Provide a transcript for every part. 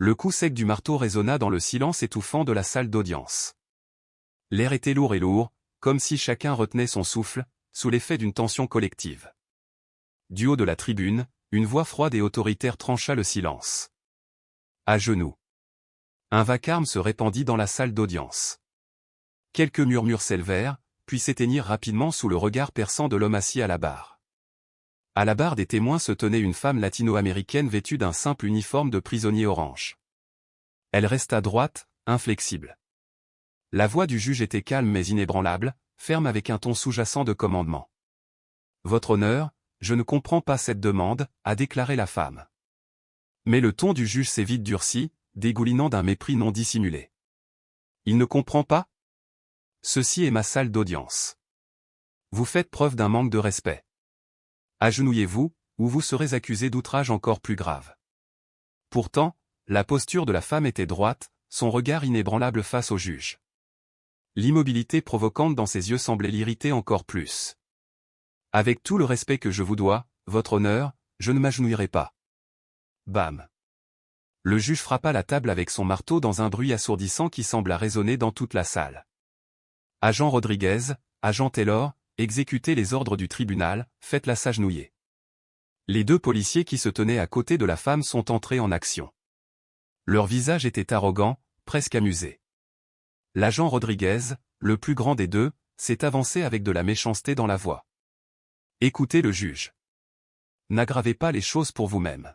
Le coup sec du marteau résonna dans le silence étouffant de la salle d'audience. L'air était lourd, comme si chacun retenait son souffle, sous l'effet d'une tension collective. Du haut de la tribune, une voix froide et autoritaire trancha le silence. À genoux. Un vacarme se répandit dans la salle d'audience. Quelques murmures s'élevèrent, puis s'éteignirent rapidement sous le regard perçant de l'homme assis à la barre. À la barre des témoins se tenait une femme latino-américaine vêtue d'un simple uniforme de prisonnier orange. Elle resta droite, inflexible. La voix du juge était calme mais inébranlable, ferme avec un ton sous-jacent de commandement. « Votre honneur, je ne comprends pas cette demande, » a déclaré la femme. Mais le ton du juge s'est vite durci, dégoulinant d'un mépris non dissimulé. « Il ne comprend pas ? Ceci est ma salle d'audience. Vous faites preuve d'un manque de respect. Agenouillez-vous, ou vous serez accusé d'outrage encore plus grave. » Pourtant, la posture de la femme était droite, son regard inébranlable face au juge. L'immobilité provocante dans ses yeux semblait l'irriter encore plus. « Avec tout le respect que je vous dois, votre honneur, je ne m'agenouillerai pas. » Bam. Le juge frappa la table avec son marteau dans un bruit assourdissant qui sembla résonner dans toute la salle. « Agent Rodriguez, agent Taylor, exécutez les ordres du tribunal, faites-la s'agenouiller. » Les deux policiers qui se tenaient à côté de la femme sont entrés en action. Leur visage était arrogant, presque amusé. L'agent Rodriguez, le plus grand des deux, s'est avancé avec de la méchanceté dans la voix. « Écoutez le juge. N'aggravez pas les choses pour vous-même. »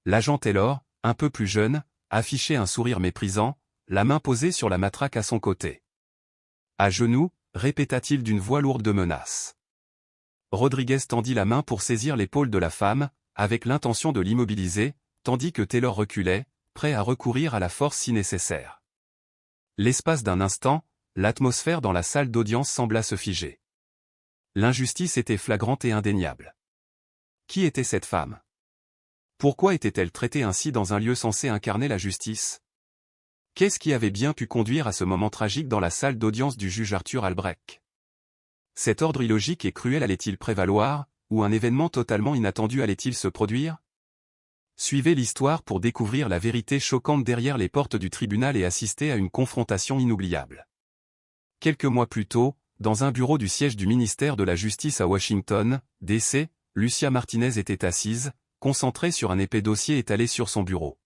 L'agent Taylor, un peu plus jeune, affichait un sourire méprisant, la main posée sur la matraque à son côté. « À genoux, » répéta-t-il d'une voix lourde de menace. Rodriguez tendit la main pour saisir l'épaule de la femme, avec l'intention de l'immobiliser, tandis que Taylor reculait, prêt à recourir à la force si nécessaire. L'espace d'un instant, l'atmosphère dans la salle d'audience sembla se figer. L'injustice était flagrante et indéniable. Qui était cette femme? Pourquoi était-elle traitée ainsi dans un lieu censé incarner la justice? Qu'est-ce qui avait bien pu conduire à ce moment tragique dans la salle d'audience du juge Arthur Albrecht? Cet ordre illogique et cruel allait-il prévaloir, ou un événement totalement inattendu allait-il se produire? Suivez l'histoire pour découvrir la vérité choquante derrière les portes du tribunal et assister à une confrontation inoubliable. Quelques mois plus tôt, dans un bureau du siège du ministère de la Justice à Washington, D.C., Lucia Martinez était assise, concentrée sur un épais dossier étalé sur son bureau.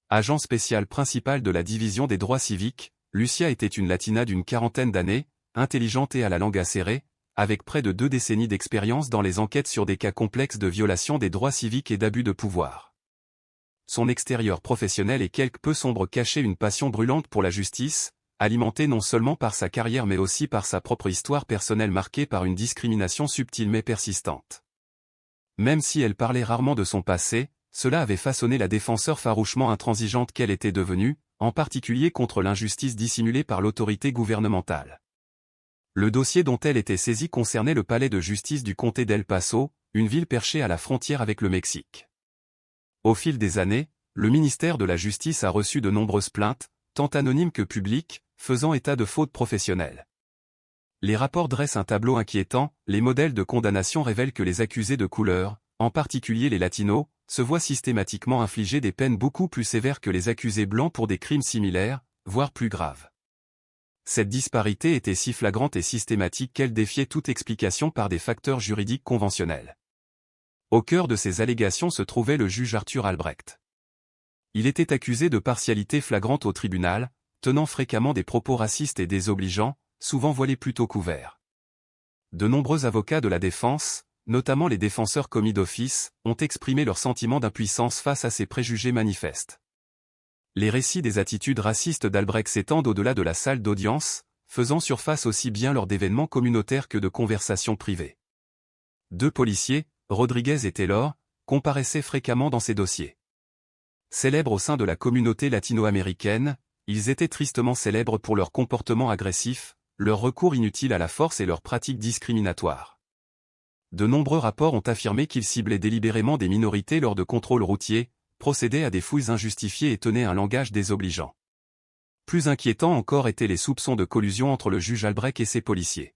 Agent spécial principal de la division des droits civiques, Lucia était une latina d'une quarantaine d'années, intelligente et à la langue acérée, avec près de 2 décennies d'expérience dans les enquêtes sur des cas complexes de violation des droits civiques et d'abus de pouvoir. Son extérieur professionnel et quelque peu sombre cachait une passion brûlante pour la justice, alimentée non seulement par sa carrière mais aussi par sa propre histoire personnelle marquée par une discrimination subtile mais persistante. Même si elle parlait rarement de son passé, cela avait façonné la défenseur farouchement intransigeante qu'elle était devenue, en particulier contre l'injustice dissimulée par l'autorité gouvernementale. Le dossier dont elle était saisie concernait le palais de justice du comté d'El Paso, une ville perchée à la frontière avec le Mexique. Au fil des années, le ministère de la Justice a reçu de nombreuses plaintes, tant anonymes que publiques, faisant état de fautes professionnelles. Les rapports dressent un tableau inquiétant, les modèles de condamnation révèlent que les accusés de couleur, en particulier les latinos, se voient systématiquement infliger des peines beaucoup plus sévères que les accusés blancs pour des crimes similaires, voire plus graves. Cette disparité était si flagrante et systématique qu'elle défiait toute explication par des facteurs juridiques conventionnels. Au cœur de ces allégations se trouvait le juge Arthur Albrecht. Il était accusé de partialité flagrante au tribunal, tenant fréquemment des propos racistes et désobligeants, souvent voilés plutôt couverts. De nombreux avocats de la défense, notamment les défenseurs commis d'office, ont exprimé leur sentiment d'impuissance face à ces préjugés manifestes. Les récits des attitudes racistes d'Albrecht s'étendent au-delà de la salle d'audience, faisant surface aussi bien lors d'événements communautaires que de conversations privées. 2 policiers, Rodriguez et Taylor, comparaissaient fréquemment dans ces dossiers. Célèbres au sein de la communauté latino-américaine, ils étaient tristement célèbres pour leur comportement agressif, leur recours inutile à la force et leurs pratiques discriminatoires. De nombreux rapports ont affirmé qu'ils ciblaient délibérément des minorités lors de contrôles routiers, procédaient à des fouilles injustifiées et tenaient un langage désobligeant. Plus inquiétants encore étaient les soupçons de collusion entre le juge Albrecht et ses policiers.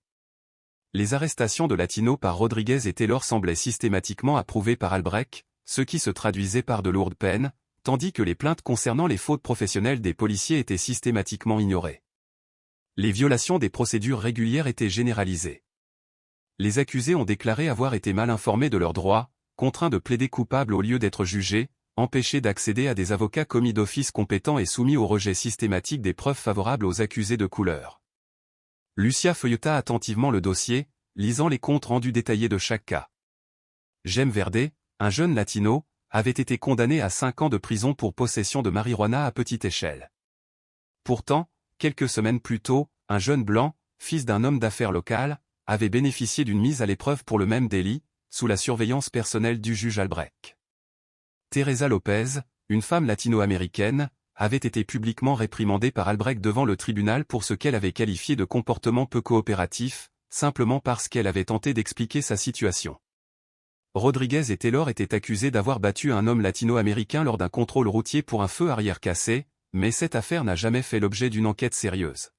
Les arrestations de latinos par Rodriguez et Taylor semblaient systématiquement approuvées par Albrecht, ce qui se traduisait par de lourdes peines, tandis que les plaintes concernant les fautes professionnelles des policiers étaient systématiquement ignorées. Les violations des procédures régulières étaient généralisées. Les accusés ont déclaré avoir été mal informés de leurs droits, contraints de plaider coupables au lieu d'être jugés, empêchés d'accéder à des avocats commis d'office compétents et soumis au rejet systématique des preuves favorables aux accusés de couleur. Lucia feuilleta attentivement le dossier, lisant les comptes rendus détaillés de chaque cas. Jem Verde, un jeune latino, avait été condamné à 5 ans de prison pour possession de marijuana à petite échelle. Pourtant, quelques semaines plus tôt, un jeune blanc, fils d'un homme d'affaires local, avait bénéficié d'une mise à l'épreuve pour le même délit, sous la surveillance personnelle du juge Albrecht. Teresa Lopez, une femme latino-américaine, avait été publiquement réprimandée par Albrecht devant le tribunal pour ce qu'elle avait qualifié de comportement peu coopératif, simplement parce qu'elle avait tenté d'expliquer sa situation. Rodriguez et Taylor étaient accusés d'avoir battu un homme latino-américain lors d'un contrôle routier pour un feu arrière cassé, mais cette affaire n'a jamais fait l'objet d'une enquête sérieuse.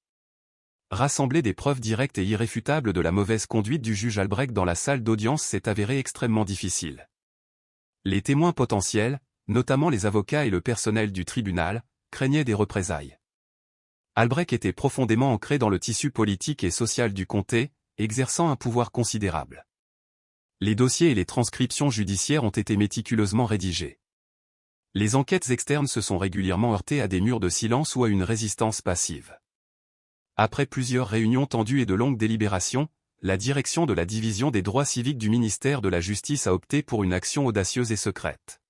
Rassembler des preuves directes et irréfutables de la mauvaise conduite du juge Albrecht dans la salle d'audience s'est avéré extrêmement difficile. Les témoins potentiels, notamment les avocats et le personnel du tribunal, craignaient des représailles. Albrecht était profondément ancré dans le tissu politique et social du comté, exerçant un pouvoir considérable. Les dossiers et les transcriptions judiciaires ont été méticuleusement rédigés. Les enquêtes externes se sont régulièrement heurtées à des murs de silence ou à une résistance passive. Après plusieurs réunions tendues et de longues délibérations, la direction de la division des droits civiques du ministère de la Justice a opté pour une action audacieuse et secrète.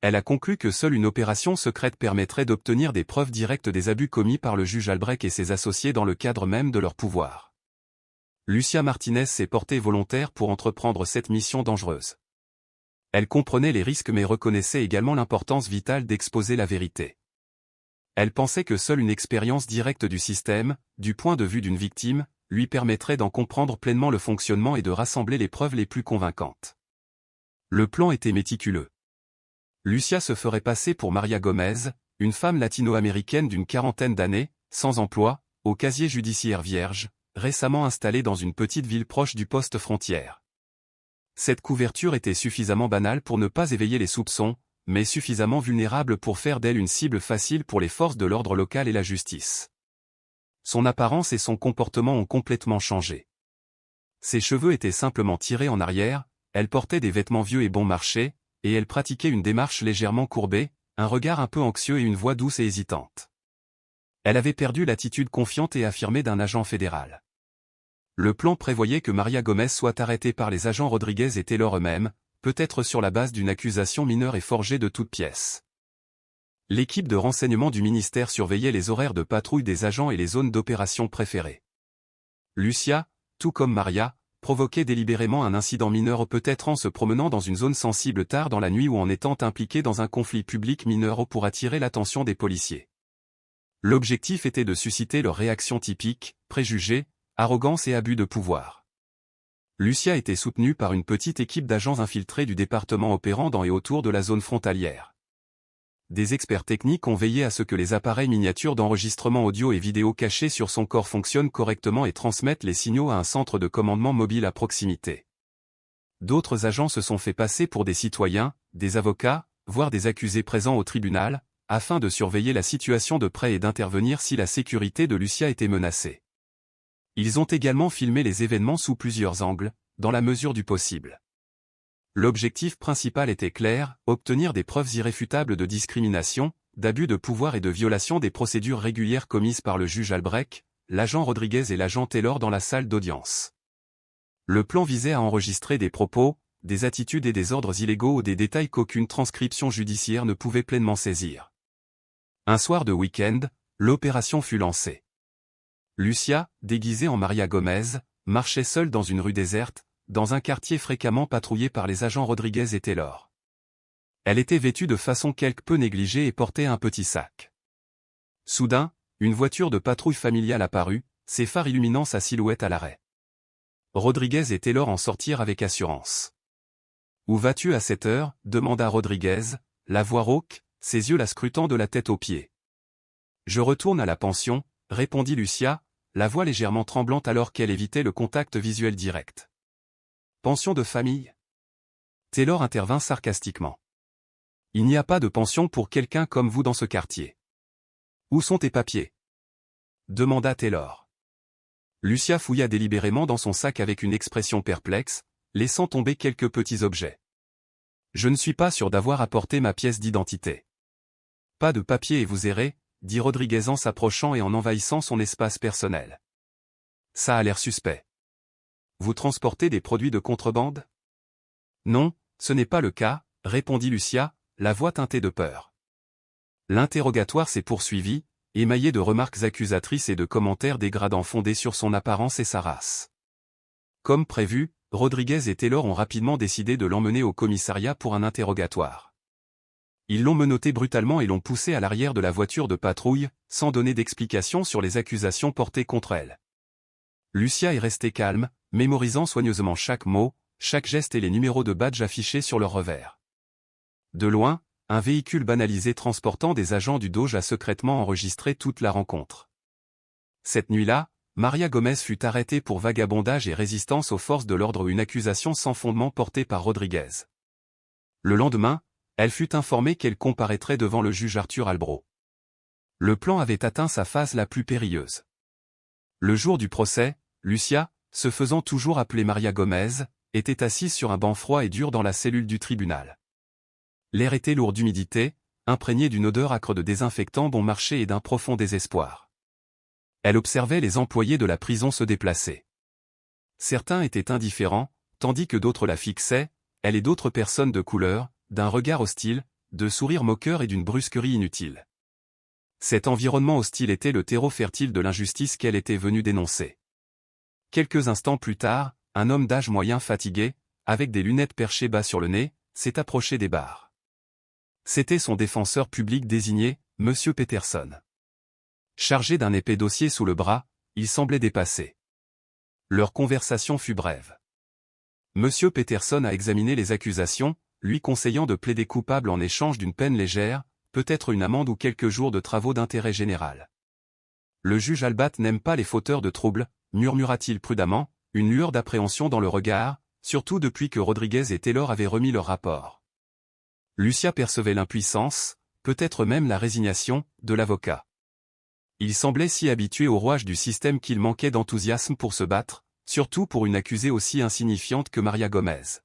Elle a conclu que seule une opération secrète permettrait d'obtenir des preuves directes des abus commis par le juge Albrecht et ses associés dans le cadre même de leur pouvoir. Lucia Martinez s'est portée volontaire pour entreprendre cette mission dangereuse. Elle comprenait les risques mais reconnaissait également l'importance vitale d'exposer la vérité. Elle pensait que seule une expérience directe du système, du point de vue d'une victime, lui permettrait d'en comprendre pleinement le fonctionnement et de rassembler les preuves les plus convaincantes. Le plan était méticuleux. Lucia se ferait passer pour Maria Gomez, une femme latino-américaine d'une 40aine d'années, sans emploi, au casier judiciaire vierge, récemment installée dans une petite ville proche du poste frontière. Cette couverture était suffisamment banale pour ne pas éveiller les soupçons, mais suffisamment vulnérable pour faire d'elle une cible facile pour les forces de l'ordre local et la justice. Son apparence et son comportement ont complètement changé. Ses cheveux étaient simplement tirés en arrière, elle portait des vêtements vieux et bon marché, et elle pratiquait une démarche légèrement courbée, un regard un peu anxieux et une voix douce et hésitante. Elle avait perdu l'attitude confiante et affirmée d'un agent fédéral. Le plan prévoyait que Maria Gomez soit arrêtée par les agents Rodriguez et Taylor eux-mêmes, peut-être sur la base d'une accusation mineure et forgée de toutes pièces. L'équipe de renseignement du ministère surveillait les horaires de patrouille des agents et les zones d'opération préférées. Lucia, tout comme Maria, provoquait délibérément un incident mineur peut-être en se promenant dans une zone sensible tard dans la nuit ou en étant impliquée dans un conflit public mineur pour attirer l'attention des policiers. L'objectif était de susciter leur réaction typique, préjugés, arrogance et abus de pouvoir. Lucia était soutenue par une petite équipe d'agents infiltrés du département opérant dans et autour de la zone frontalière. Des experts techniques ont veillé à ce que les appareils miniatures d'enregistrement audio et vidéo cachés sur son corps fonctionnent correctement et transmettent les signaux à un centre de commandement mobile à proximité. D'autres agents se sont fait passer pour des citoyens, des avocats, voire des accusés présents au tribunal, afin de surveiller la situation de près et d'intervenir si la sécurité de Lucia était menacée. Ils ont également filmé les événements sous plusieurs angles, dans la mesure du possible. L'objectif principal était clair, obtenir des preuves irréfutables de discrimination, d'abus de pouvoir et de violation des procédures régulières commises par le juge Albrecht, l'agent Rodriguez et l'agent Taylor dans la salle d'audience. Le plan visait à enregistrer des propos, des attitudes et des ordres illégaux ou des détails qu'aucune transcription judiciaire ne pouvait pleinement saisir. Un soir de week-end, l'opération fut lancée. Lucia, déguisée en Maria Gomez, marchait seule dans une rue déserte, dans un quartier fréquemment patrouillé par les agents Rodriguez et Taylor. Elle était vêtue de façon quelque peu négligée et portait un petit sac. Soudain, une voiture de patrouille familiale apparut, ses phares illuminant sa silhouette à l'arrêt. Rodriguez et Taylor en sortirent avec assurance. « Où vas-tu à cette heure » demanda Rodriguez, la voix rauque, ses yeux la scrutant de la tête aux pieds. « Je retourne à la pension » répondit Lucia, la voix légèrement tremblante alors qu'elle évitait le contact visuel direct. « Pension de famille » Taylor intervint sarcastiquement. Il n'y a pas de pension pour quelqu'un comme vous dans ce quartier. Où sont tes papiers? Demanda Taylor. Lucia fouilla délibérément dans son sac avec une expression perplexe, laissant tomber quelques petits objets. Je ne suis pas sûr d'avoir apporté ma pièce d'identité. Pas de papier et vous errez, dit Rodriguez en s'approchant et en envahissant son espace personnel. Ça a l'air suspect. Vous transportez des produits de contrebande? Non, ce n'est pas le cas, répondit Lucia, la voix teintée de peur. L'interrogatoire s'est poursuivi, émaillé de remarques accusatrices et de commentaires dégradants fondés sur son apparence et sa race. Comme prévu, Rodriguez et Taylor ont rapidement décidé de l'emmener au commissariat pour un interrogatoire. Ils l'ont menotté brutalement et l'ont poussé à l'arrière de la voiture de patrouille, sans donner d'explication sur les accusations portées contre elle. Lucia est restée calme, mémorisant soigneusement chaque mot, chaque geste et les numéros de badge affichés sur leur revers. De loin, un véhicule banalisé transportant des agents du Dodge a secrètement enregistré toute la rencontre. Cette nuit-là, Maria Gomez fut arrêtée pour vagabondage et résistance aux forces de l'ordre, une accusation sans fondement portée par Rodriguez. Le lendemain, elle fut informée qu'elle comparaîtrait devant le juge Arthur Albro. Le plan avait atteint sa phase la plus périlleuse. Le jour du procès, Lucia, se faisant toujours appeler Maria Gomez, était assise sur un banc froid et dur dans la cellule du tribunal. L'air était lourd d'humidité, imprégné d'une odeur âcre de désinfectant bon marché et d'un profond désespoir. Elle observait les employés de la prison se déplacer. Certains étaient indifférents, tandis que d'autres la fixaient, elle et d'autres personnes de couleur, d'un regard hostile, de sourires moqueurs et d'une brusquerie inutile. Cet environnement hostile était le terreau fertile de l'injustice qu'elle était venue dénoncer. Quelques instants plus tard, un homme d'âge moyen fatigué, avec des lunettes perchées bas sur le nez, s'est approché des barres. C'était son défenseur public désigné, M. Peterson. Chargé d'un épais dossier sous le bras, il semblait dépassé. Leur conversation fut brève. M. Peterson a examiné les accusations, lui conseillant de plaider coupable en échange d'une peine légère, peut-être une amende ou quelques jours de travaux d'intérêt général. Le juge Albat n'aime pas les fauteurs de troubles, murmura-t-il prudemment, une lueur d'appréhension dans le regard, surtout depuis que Rodriguez et Taylor avaient remis leur rapport. Lucia percevait l'impuissance, peut-être même la résignation, de l'avocat. Il semblait si habitué au rouage du système qu'il manquait d'enthousiasme pour se battre, surtout pour une accusée aussi insignifiante que Maria Gomez.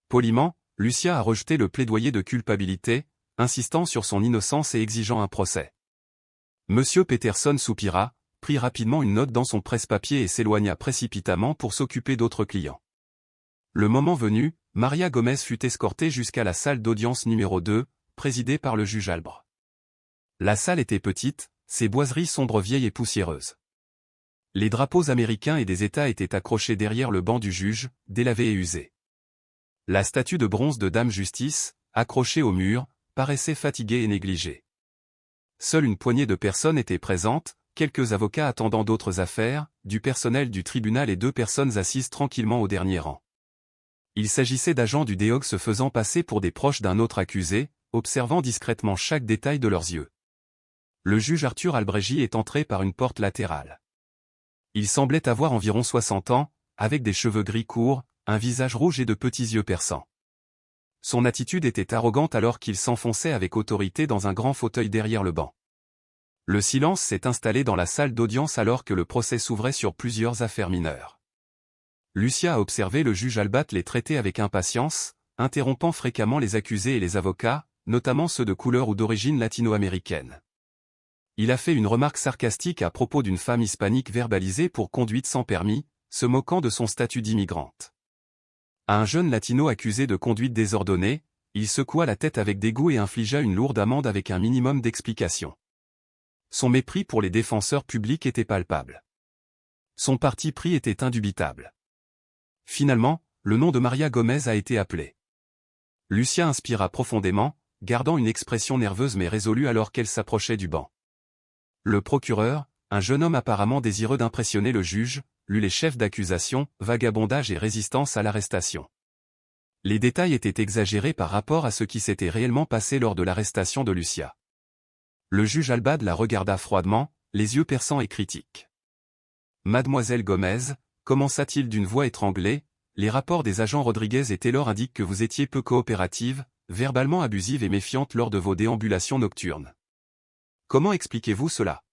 Poliment, Lucia a rejeté le plaidoyer de culpabilité, insistant sur son innocence et exigeant un procès. Monsieur Peterson soupira, prit rapidement une note dans son presse-papier et s'éloigna précipitamment pour s'occuper d'autres clients. Le moment venu, Maria Gomez fut escortée jusqu'à la salle d'audience numéro 2, présidée par le juge Albre. La salle était petite, ses boiseries sombres vieilles et poussiéreuses. Les drapeaux américains et des États étaient accrochés derrière le banc du juge, délavés et usés. La statue de bronze de Dame Justice, accrochée au mur, paraissait fatiguée et négligée. Seule une poignée de personnes étaient présentes, quelques avocats attendant d'autres affaires, du personnel du tribunal et 2 personnes assises tranquillement au dernier rang. Il s'agissait d'agents du DEOG se faisant passer pour des proches d'un autre accusé, observant discrètement chaque détail de leurs yeux. Le juge Arthur Albrecht est entré par une porte latérale. Il semblait avoir environ 60 ans, avec des cheveux gris courts, un visage rouge et de petits yeux perçants. Son attitude était arrogante alors qu'il s'enfonçait avec autorité dans un grand fauteuil derrière le banc. Le silence s'est installé dans la salle d'audience alors que le procès s'ouvrait sur plusieurs affaires mineures. Lucia a observé le juge Albat les traiter avec impatience, interrompant fréquemment les accusés et les avocats, notamment ceux de couleur ou d'origine latino-américaine. Il a fait une remarque sarcastique à propos d'une femme hispanique verbalisée pour conduite sans permis, se moquant de son statut d'immigrante. À un jeune latino accusé de conduite désordonnée, il secoua la tête avec dégoût et infligea une lourde amende avec un minimum d'explication. Son mépris pour les défenseurs publics était palpable. Son parti pris était indubitable. Finalement, le nom de Maria Gomez a été appelé. Lucia inspira profondément, gardant une expression nerveuse mais résolue alors qu'elle s'approchait du banc. Le procureur, un jeune homme apparemment désireux d'impressionner le juge, lut les chefs d'accusation, vagabondage et résistance à l'arrestation. Les détails étaient exagérés par rapport à ce qui s'était réellement passé lors de l'arrestation de Lucia. Le juge Albad la regarda froidement, les yeux perçants et critiques. « Mademoiselle Gomez », commença-t-il d'une voix étranglée, « les rapports des agents Rodriguez et Taylor indiquent que vous étiez peu coopérative, verbalement abusive et méfiante lors de vos déambulations nocturnes. Comment expliquez-vous cela?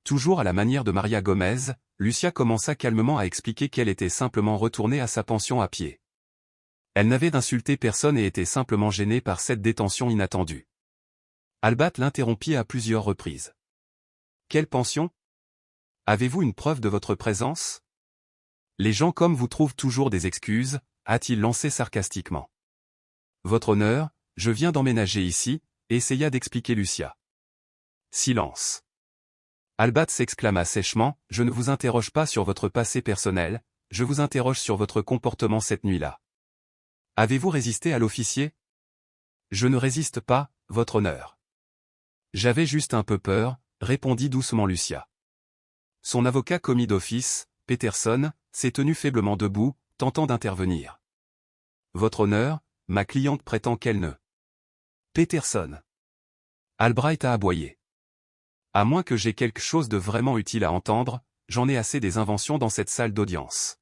Toujours à la manière de Maria Gomez, Lucia commença calmement à expliquer qu'elle était simplement retournée à sa pension à pied. Elle n'avait insulté personne et était simplement gênée par cette détention inattendue. Albert l'interrompit à plusieurs reprises. Quelle pension? Avez-vous une preuve de votre présence? Les gens comme vous trouvent toujours des excuses, a-t-il lancé sarcastiquement. Votre honneur, je viens d'emménager ici, essaya d'expliquer Lucia. Silence. Albert s'exclama sèchement, je ne vous interroge pas sur votre passé personnel, je vous interroge sur votre comportement cette nuit-là. Avez-vous résisté à l'officier? Je ne résiste pas, votre honneur. J'avais juste un peu peur, répondit doucement Lucia. Son avocat commis d'office, Peterson, s'est tenu faiblement debout, tentant d'intervenir. Votre honneur, ma cliente prétend qu'elle ne. Peterson. Albright a aboyé. À moins que j'ai quelque chose de vraiment utile à entendre, j'en ai assez des inventions dans cette salle d'audience.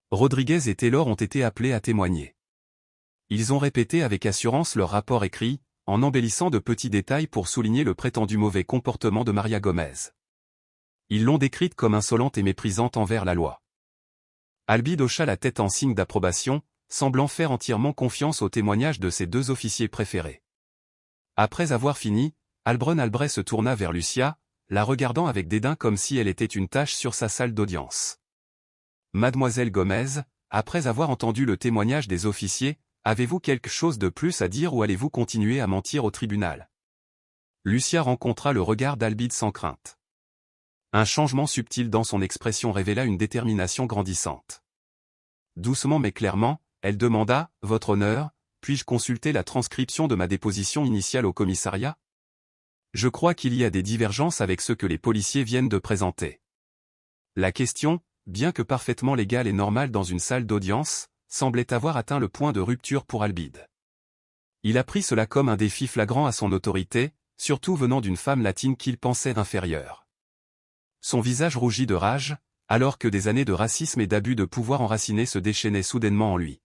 Rodriguez et Taylor ont été appelés à témoigner. Ils ont répété avec assurance leur rapport écrit, en embellissant de petits détails pour souligner le prétendu mauvais comportement de Maria Gomez. Ils l'ont décrite comme insolente et méprisante envers la loi. Albide hocha la tête en signe d'approbation, semblant faire entièrement confiance au témoignage de ses deux officiers préférés. Après avoir fini, Albrun Albret se tourna vers Lucia, la regardant avec dédain comme si elle était une tache sur sa salle d'audience. Mademoiselle Gomez, après avoir entendu le témoignage des officiers, avez-vous quelque chose de plus à dire ou allez-vous continuer à mentir au tribunal? Lucia rencontra le regard d'Albide sans crainte. Un changement subtil dans son expression révéla une détermination grandissante. Doucement mais clairement, elle demanda, « Votre honneur, puis-je consulter la transcription de ma déposition initiale au commissariat? Je crois qu'il y a des divergences avec ce que les policiers viennent de présenter. » La question, bien que parfaitement légale et normale dans une salle d'audience, semblait avoir atteint le point de rupture pour Albide. Il a pris cela comme un défi flagrant à son autorité, surtout venant d'une femme latine qu'il pensait inférieure. Son visage rougit de rage, alors que des années de racisme et d'abus de pouvoir enracinés se déchaînaient soudainement en lui.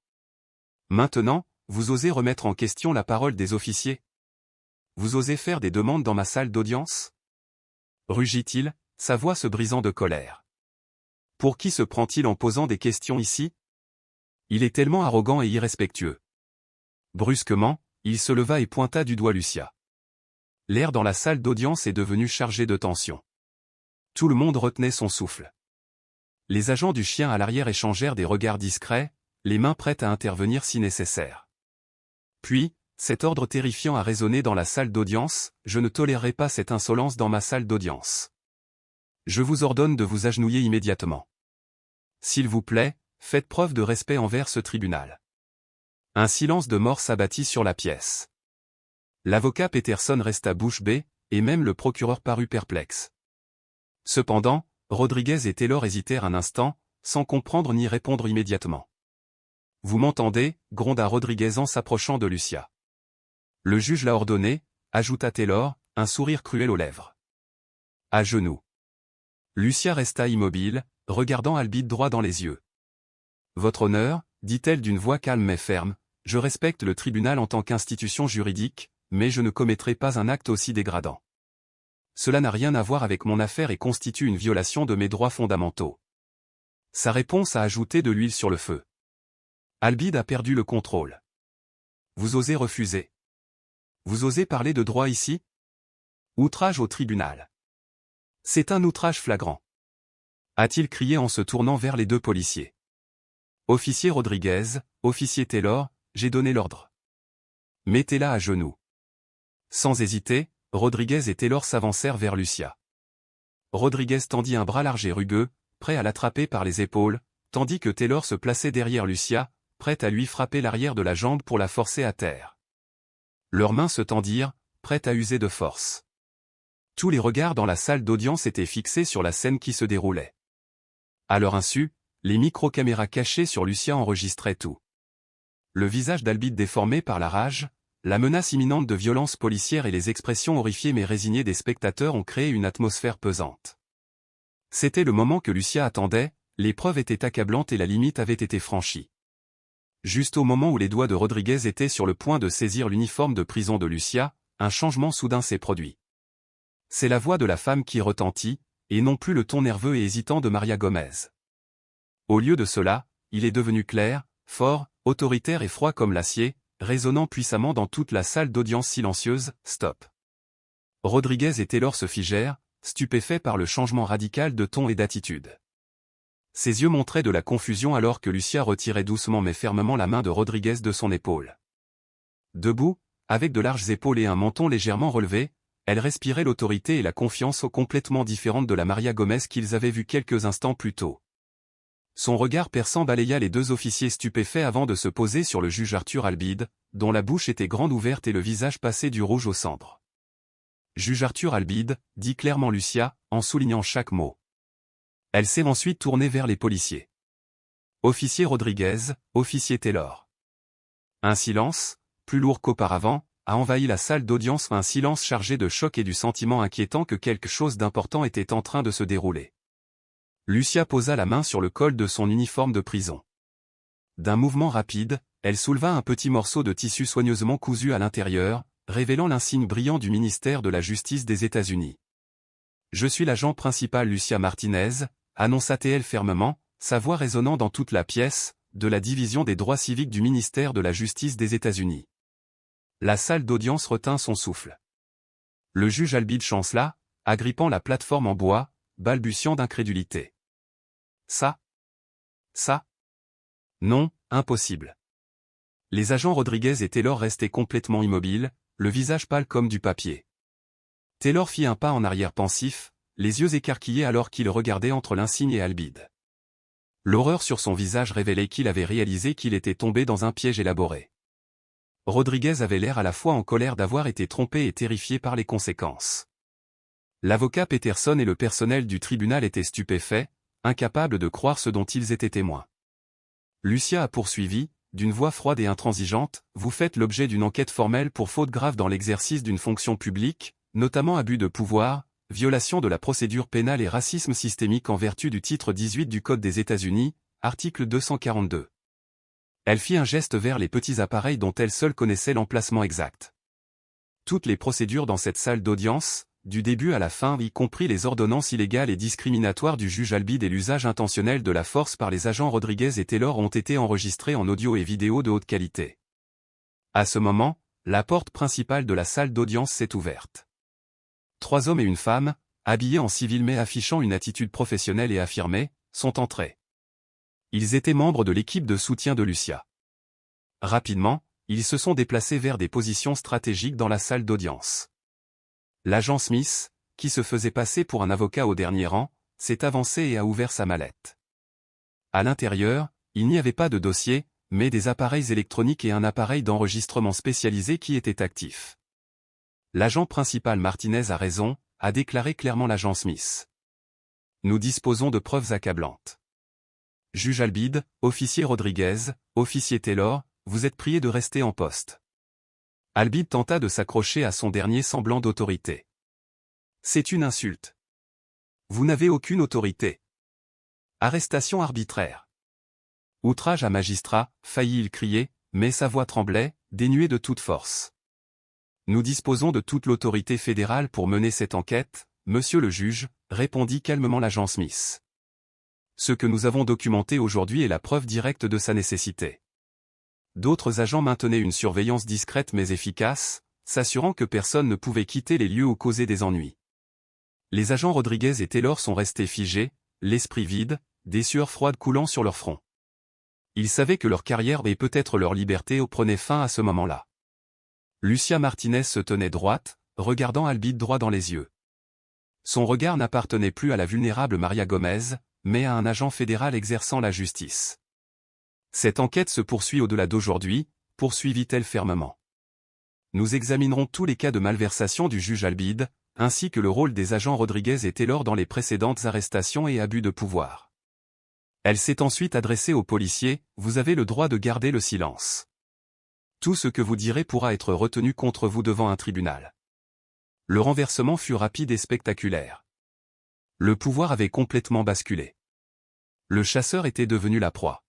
Maintenant, vous osez remettre en question la parole des officiers? Vous osez faire des demandes dans ma salle d'audience? Rugit-il, sa voix se brisant de colère. Pour qui se prend-il en posant des questions ici? Il est tellement arrogant et irrespectueux. Brusquement, il se leva et pointa du doigt Lucia. L'air dans la salle d'audience est devenu chargé de tension. Tout le monde retenait son souffle. Les agents du chien à l'arrière échangèrent des regards discrets, les mains prêtes à intervenir si nécessaire. Puis, cet ordre terrifiant a résonné dans la salle d'audience, « Je ne tolérerai pas cette insolence dans ma salle d'audience. Je vous ordonne de vous agenouiller immédiatement. S'il vous plaît, faites preuve de respect envers ce tribunal. » Un silence de mort s'abattit sur la pièce. L'avocat Peterson resta bouche bée, et même le procureur parut perplexe. Cependant, Rodriguez et Taylor hésitèrent un instant, sans comprendre ni répondre immédiatement. « Vous m'entendez » gronda Rodriguez en s'approchant de Lucia. « Le juge l'a ordonné » ajouta Taylor, un sourire cruel aux lèvres. « À genoux. » Lucia resta immobile, regardant Albide droit dans les yeux. « Votre honneur » dit-elle d'une voix calme mais ferme, « je respecte le tribunal en tant qu'institution juridique, mais je ne commettrai pas un acte aussi dégradant. Cela n'a rien à voir avec mon affaire et constitue une violation de mes droits fondamentaux. » Sa réponse a ajouté de l'huile sur le feu. Albide a perdu le contrôle. « Vous osez refuser. Vous osez parler de droit ici? Outrage au tribunal. C'est un outrage flagrant. » a-t-il crié en se tournant vers les deux policiers. « Officier Rodriguez, officier Taylor, j'ai donné l'ordre. Mettez-la à genoux. » Sans hésiter, Rodriguez et Taylor s'avancèrent vers Lucia. Rodriguez tendit un bras large et rugueux, prêt à l'attraper par les épaules, tandis que Taylor se plaçait derrière Lucia, prêt à lui frapper l'arrière de la jambe pour la forcer à terre. Leurs mains se tendirent, prêtes à user de force. Tous les regards dans la salle d'audience étaient fixés sur la scène qui se déroulait. À leur insu, les micro-caméras cachées sur Lucia enregistraient tout. Le visage d'Albide déformé par la rage, la menace imminente de violences policières et les expressions horrifiées mais résignées des spectateurs ont créé une atmosphère pesante. C'était le moment que Lucia attendait, les preuves étaient accablantes et la limite avait été franchie. Juste au moment où les doigts de Rodriguez étaient sur le point de saisir l'uniforme de prison de Lucia, un changement soudain s'est produit. C'est la voix de la femme qui retentit, et non plus le ton nerveux et hésitant de Maria Gomez. Au lieu de cela, il est devenu clair, fort, autoritaire et froid comme l'acier, résonnant puissamment dans toute la salle d'audience silencieuse. Stop. Rodriguez et Taylor se figèrent, stupéfaits par le changement radical de ton et d'attitude. Ses yeux montraient de la confusion alors que Lucia retirait doucement mais fermement la main de Rodriguez de son épaule. Debout, avec de larges épaules et un menton légèrement relevé, elle respirait l'autorité et la confiance complètement différentes de la Maria Gomez qu'ils avaient vue quelques instants plus tôt. Son regard perçant balaya les deux officiers stupéfaits avant de se poser sur le juge Arthur Albide, dont la bouche était grande ouverte et le visage passé du rouge aux cendres. Juge Arthur Albide, dit clairement Lucia, en soulignant chaque mot. Elle s'est ensuite tournée vers les policiers. Officier Rodriguez, officier Taylor. Un silence, plus lourd qu'auparavant, a envahi la salle d'audience, un silence chargé de choc et du sentiment inquiétant que quelque chose d'important était en train de se dérouler. Lucia posa la main sur le col de son uniforme de prison. D'un mouvement rapide, elle souleva un petit morceau de tissu soigneusement cousu à l'intérieur, révélant l'insigne brillant du ministère de la Justice des États-Unis. « Je suis l'agent principal Lucia Martinez », annonça-t-elle fermement, sa voix résonnant dans toute la pièce, de la division des droits civiques du ministère de la Justice des États-Unis. La salle d'audience retint son souffle. Le juge Albide chancela, agrippant la plateforme en bois, balbutiant d'incrédulité. Ça? Non, impossible. Les agents Rodriguez et Taylor restaient complètement immobiles, le visage pâle comme du papier. Taylor fit un pas en arrière pensif, les yeux écarquillés alors qu'il regardait entre l'insigne et Albide. L'horreur sur son visage révélait qu'il avait réalisé qu'il était tombé dans un piège élaboré. Rodriguez avait l'air à la fois en colère d'avoir été trompé et terrifié par les conséquences. L'avocat Peterson et le personnel du tribunal étaient stupéfaits, incapables de croire ce dont ils étaient témoins. Lucia a poursuivi, d'une voix froide et intransigeante, « Vous faites l'objet d'une enquête formelle pour faute grave dans l'exercice d'une fonction publique, notamment abus de pouvoir, violation de la procédure pénale et racisme systémique en vertu du titre 18 du Code des États-Unis, article 242. » Elle fit un geste vers les petits appareils dont elle seule connaissait l'emplacement exact. Toutes les procédures dans cette salle d'audience, du début à la fin, y compris les ordonnances illégales et discriminatoires du juge Albide et l'usage intentionnel de la force par les agents Rodriguez et Taylor ont été enregistrées en audio et vidéo de haute qualité. À ce moment, la porte principale de la salle d'audience s'est ouverte. 3 hommes et une femme, habillés en civil mais affichant une attitude professionnelle et affirmée, sont entrés. Ils étaient membres de l'équipe de soutien de Lucia. Rapidement, ils se sont déplacés vers des positions stratégiques dans la salle d'audience. L'agent Smith, qui se faisait passer pour un avocat au dernier rang, s'est avancé et a ouvert sa mallette. À l'intérieur, il n'y avait pas de dossier, mais des appareils électroniques et un appareil d'enregistrement spécialisé qui était actif. L'agent principal Martinez a raison, a déclaré clairement l'agent Smith. Nous disposons de preuves accablantes. Juge Albide, officier Rodriguez, officier Taylor, vous êtes priés de rester en poste. Albide tenta de s'accrocher à son dernier semblant d'autorité. C'est une insulte. Vous n'avez aucune autorité. Arrestation arbitraire. Outrage à magistrat, faillit-il crier, mais sa voix tremblait, dénuée de toute force. Nous disposons de toute l'autorité fédérale pour mener cette enquête, monsieur le juge, répondit calmement l'agent Smith. Ce que nous avons documenté aujourd'hui est la preuve directe de sa nécessité. D'autres agents maintenaient une surveillance discrète mais efficace, s'assurant que personne ne pouvait quitter les lieux ou causer des ennuis. Les agents Rodriguez et Taylor sont restés figés, l'esprit vide, des sueurs froides coulant sur leur front. Ils savaient que leur carrière et peut-être leur liberté prenaient fin à ce moment-là. Lucia Martinez se tenait droite, regardant Albide droit dans les yeux. Son regard n'appartenait plus à la vulnérable Maria Gomez, mais à un agent fédéral exerçant la justice. Cette enquête se poursuit au-delà d'aujourd'hui, poursuivit-elle fermement. Nous examinerons tous les cas de malversation du juge Albide, ainsi que le rôle des agents Rodriguez et Taylor dans les précédentes arrestations et abus de pouvoir. Elle s'est ensuite adressée aux policiers, vous avez le droit de garder le silence. Tout ce que vous direz pourra être retenu contre vous devant un tribunal. Le renversement fut rapide et spectaculaire. Le pouvoir avait complètement basculé. Le chasseur était devenu la proie.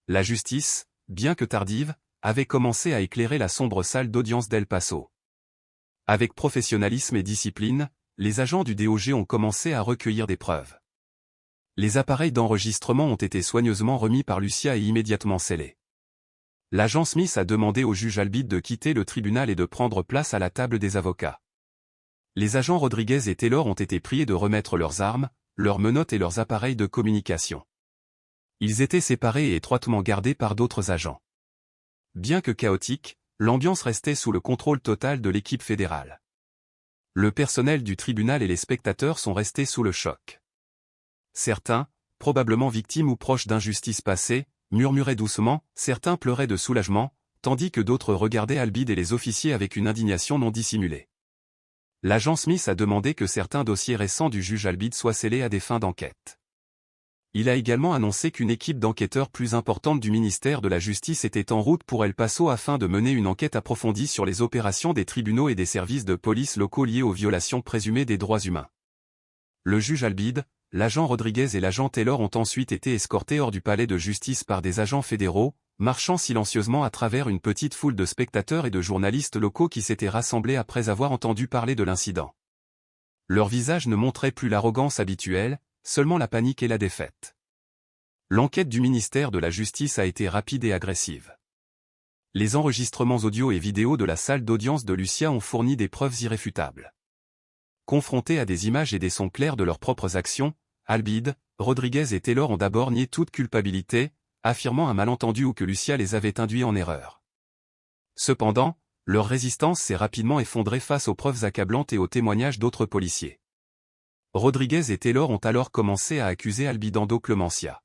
La justice, bien que tardive, avait commencé à éclairer la sombre salle d'audience d'El Paso. Avec professionnalisme et discipline, les agents du DOJ ont commencé à recueillir des preuves. Les appareils d'enregistrement ont été soigneusement remis par Lucia et immédiatement scellés. L'agent Smith a demandé au juge Albide de quitter le tribunal et de prendre place à la table des avocats. Les agents Rodriguez et Taylor ont été priés de remettre leurs armes, leurs menottes et leurs appareils de communication. Ils étaient séparés et étroitement gardés par d'autres agents. Bien que chaotique, l'ambiance restait sous le contrôle total de l'équipe fédérale. Le personnel du tribunal et les spectateurs sont restés sous le choc. Certains, probablement victimes ou proches d'injustices passées, murmuraient doucement, certains pleuraient de soulagement, tandis que d'autres regardaient Albide et les officiers avec une indignation non dissimulée. L'agent Smith a demandé que certains dossiers récents du juge Albide soient scellés à des fins d'enquête. Il a également annoncé qu'une équipe d'enquêteurs plus importante du ministère de la Justice était en route pour El Paso afin de mener une enquête approfondie sur les opérations des tribunaux et des services de police locaux liés aux violations présumées des droits humains. Le juge Albide, l'agent Rodriguez et l'agent Taylor ont ensuite été escortés hors du palais de justice par des agents fédéraux, marchant silencieusement à travers une petite foule de spectateurs et de journalistes locaux qui s'étaient rassemblés après avoir entendu parler de l'incident. Leurs visages ne montraient plus l'arrogance habituelle, seulement la panique et la défaite. L'enquête du ministère de la Justice a été rapide et agressive. Les enregistrements audio et vidéo de la salle d'audience de Lucia ont fourni des preuves irréfutables. Confrontés à des images et des sons clairs de leurs propres actions, Albide, Rodriguez et Taylor ont d'abord nié toute culpabilité, affirmant un malentendu ou que Lucia les avait induits en erreur. Cependant, leur résistance s'est rapidement effondrée face aux preuves accablantes et aux témoignages d'autres policiers. Rodriguez et Taylor ont alors commencé à accuser Albide d'endoclémentia.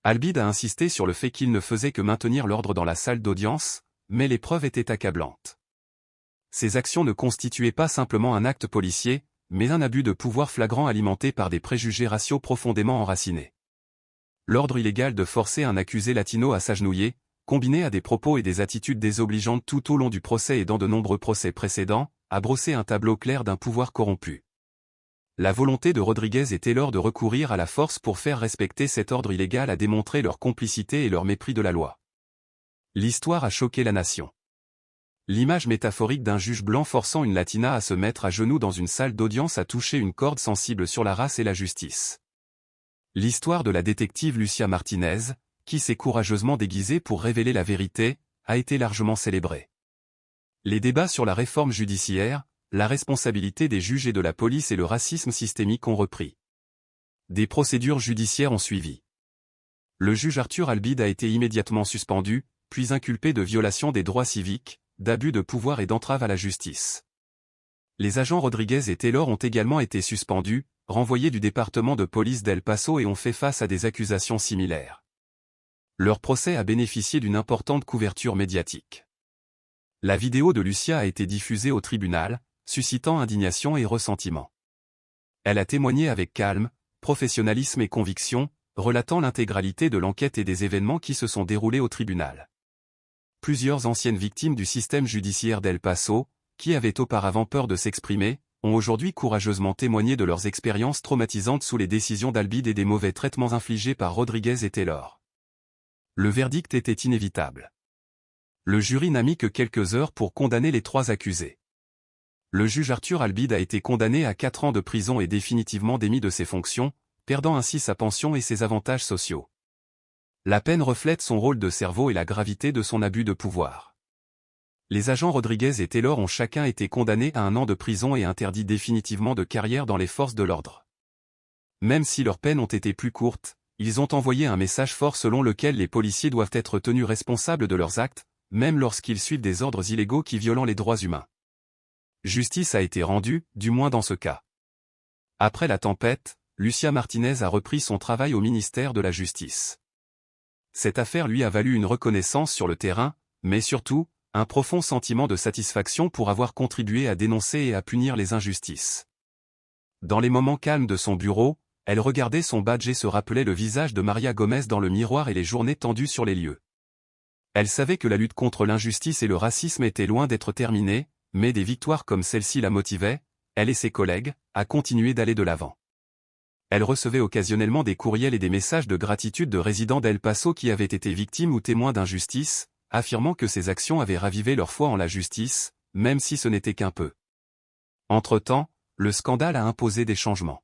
Albide a insisté sur le fait qu'il ne faisait que maintenir l'ordre dans la salle d'audience, mais les preuves étaient accablantes. Ces actions ne constituaient pas simplement un acte policier, mais un abus de pouvoir flagrant alimenté par des préjugés raciaux profondément enracinés. L'ordre illégal de forcer un accusé latino à s'agenouiller, combiné à des propos et des attitudes désobligeantes tout au long du procès et dans de nombreux procès précédents, a brossé un tableau clair d'un pouvoir corrompu. La volonté de Rodriguez et Taylor de recourir à la force pour faire respecter cet ordre illégal a démontré leur complicité et leur mépris de la loi. L'histoire a choqué la nation. L'image métaphorique d'un juge blanc forçant une latina à se mettre à genoux dans une salle d'audience a touché une corde sensible sur la race et la justice. L'histoire de la détective Lucia Martinez, qui s'est courageusement déguisée pour révéler la vérité, a été largement célébrée. Les débats sur la réforme judiciaire, la responsabilité des juges et de la police et le racisme systémique ont repris. Des procédures judiciaires ont suivi. Le juge Arthur Albide a été immédiatement suspendu, puis inculpé de violation des droits civiques, d'abus de pouvoir et d'entrave à la justice. Les agents Rodriguez et Taylor ont également été suspendus, renvoyés du département de police d'El Paso et ont fait face à des accusations similaires. Leur procès a bénéficié d'une importante couverture médiatique. La vidéo de Lucia a été diffusée au tribunal, suscitant indignation et ressentiment. Elle a témoigné avec calme, professionnalisme et conviction, relatant l'intégralité de l'enquête et des événements qui se sont déroulés au tribunal. Plusieurs anciennes victimes du système judiciaire d'El Paso, qui avaient auparavant peur de s'exprimer, ont aujourd'hui courageusement témoigné de leurs expériences traumatisantes sous les décisions d'Albide et des mauvais traitements infligés par Rodriguez et Taylor. Le verdict était inévitable. Le jury n'a mis que quelques heures pour condamner les 3 accusés. Le juge Arthur Albide a été condamné à 4 ans de prison et définitivement démis de ses fonctions, perdant ainsi sa pension et ses avantages sociaux. La peine reflète son rôle de cerveau et la gravité de son abus de pouvoir. Les agents Rodriguez et Taylor ont chacun été condamnés à 1 an de prison et interdits définitivement de carrière dans les forces de l'ordre. Même si leurs peines ont été plus courtes, ils ont envoyé un message fort selon lequel les policiers doivent être tenus responsables de leurs actes, même lorsqu'ils suivent des ordres illégaux qui violent les droits humains. Justice a été rendue, du moins dans ce cas. Après la tempête, Lucia Martinez a repris son travail au ministère de la Justice. Cette affaire lui a valu une reconnaissance sur le terrain, mais surtout, un profond sentiment de satisfaction pour avoir contribué à dénoncer et à punir les injustices. Dans les moments calmes de son bureau, elle regardait son badge et se rappelait le visage de Maria Gomez dans le miroir et les journées tendues sur les lieux. Elle savait que la lutte contre l'injustice et le racisme était loin d'être terminée, mais des victoires comme celle-ci la motivaient, elle et ses collègues, à continuer d'aller de l'avant. Elle recevait occasionnellement des courriels et des messages de gratitude de résidents d'El Paso qui avaient été victimes ou témoins d'injustice, affirmant que ces actions avaient ravivé leur foi en la justice, même si ce n'était qu'un peu. Entre-temps, le scandale a imposé des changements.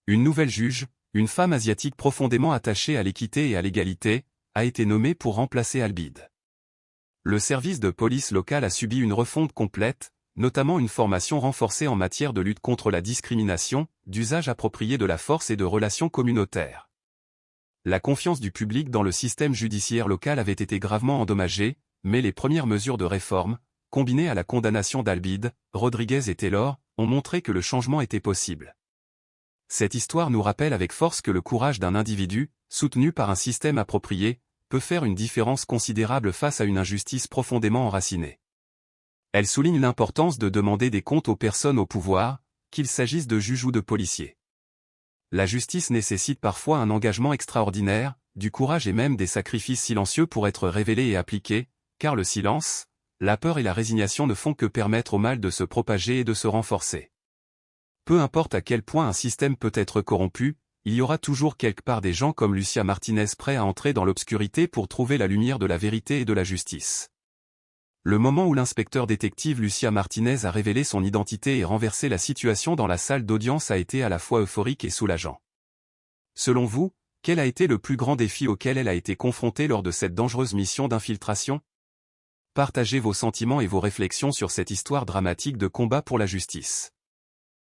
Une nouvelle juge, une femme asiatique profondément attachée à l'équité et à l'égalité, a été nommée pour remplacer Albide. Le service de police local a subi une refonte complète, notamment une formation renforcée en matière de lutte contre la discrimination, d'usage approprié de la force et de relations communautaires. La confiance du public dans le système judiciaire local avait été gravement endommagée, mais les premières mesures de réforme, combinées à la condamnation d'Albide, Rodriguez et Taylor, ont montré que le changement était possible. Cette histoire nous rappelle avec force que le courage d'un individu, soutenu par un système approprié, peut faire une différence considérable face à une injustice profondément enracinée. Elle souligne l'importance de demander des comptes aux personnes au pouvoir, qu'il s'agisse de juges ou de policiers. La justice nécessite parfois un engagement extraordinaire, du courage et même des sacrifices silencieux pour être révélés et appliqués, car le silence, la peur et la résignation ne font que permettre au mal de se propager et de se renforcer. Peu importe à quel point un système peut être corrompu, il y aura toujours quelque part des gens comme Lucia Martinez prêts à entrer dans l'obscurité pour trouver la lumière de la vérité et de la justice. Le moment où l'inspecteur détective Lucia Martinez a révélé son identité et renversé la situation dans la salle d'audience a été à la fois euphorique et soulageant. Selon vous, quel a été le plus grand défi auquel elle a été confrontée lors de cette dangereuse mission d'infiltration? Partagez vos sentiments et vos réflexions sur cette histoire dramatique de combat pour la justice.